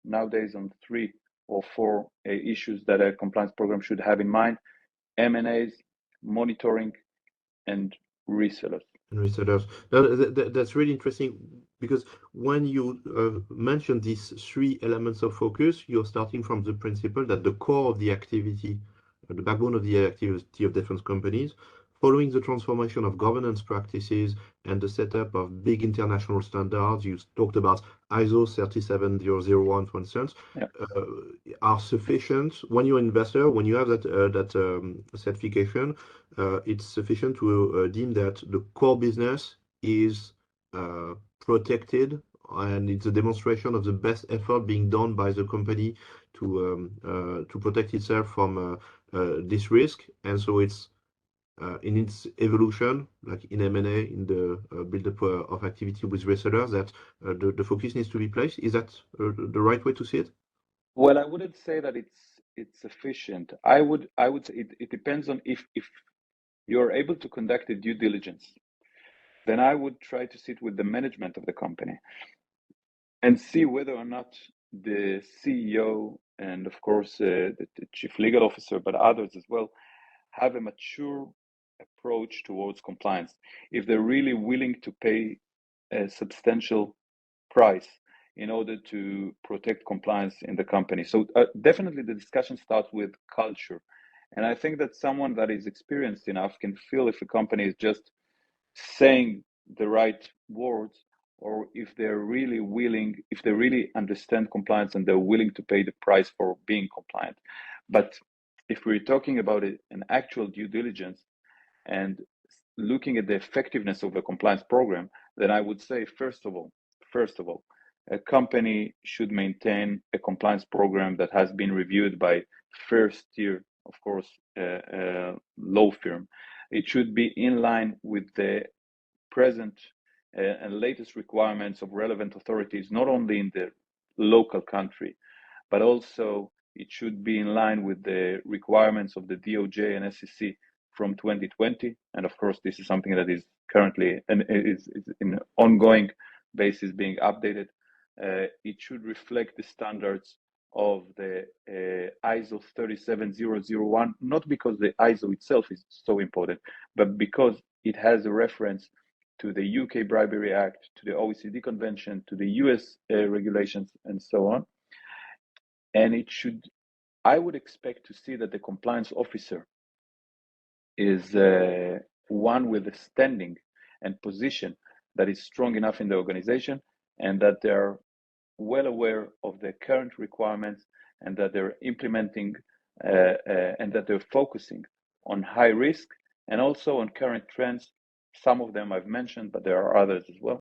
nowadays on 3 or 4 issues that a compliance program should have in mind: M&As, monitoring, and resellers. And resellers. That's really interesting because when you mention these three elements of focus, you're starting from the principle that the core of the activity, the backbone of the activity of defense companies, following the transformation of governance practices and the setup of big international standards, you talked about ISO 37001, for instance, Yeah. uh, are sufficient when you're an investor, when you have that certification. It's sufficient to deem that the core business is protected, and it's a demonstration of the best effort being done by the company to protect itself from this risk. And so it's in its evolution, like in M&A, in the build-up of activity with resellers, that the focus needs to be placed. Is that the right way to see it? Well, I wouldn't say that it's sufficient. I would say it depends on if you're able to conduct a due diligence, then I would try to sit with the management of the company and see whether or not the CEO and of course the chief legal officer, but others as well, have a mature approach towards compliance. If they're really willing to pay a substantial price in order to protect compliance in the company. So definitely the discussion starts with culture. And I think that someone that is experienced enough can feel if a company is just saying the right words, or if they're really willing, if they really understand compliance and they're willing to pay the price for being compliant. But if we're talking about an actual due diligence and looking at the effectiveness of a compliance program, then I would say, first of all, a company should maintain a compliance program that has been reviewed by first tier, of course, law firm. It should be in line with the present and latest requirements of relevant authorities, not only in the local country, but also it should be in line with the requirements of the DOJ and SEC from 2020. And of course, this is something that is currently and is in an ongoing basis being updated. It should reflect the standards of the ISO 37001, not because the ISO itself is so important, but because it has a reference to the UK Bribery Act, to the OECD Convention, to the US regulations, and so on. And I would expect to see that the compliance officer is one with a standing and position that is strong enough in the organization, and that they're well aware of the current requirements, and that they're implementing and that they're focusing on high risk and also on current trends. Some of them I've mentioned, but there are others as well.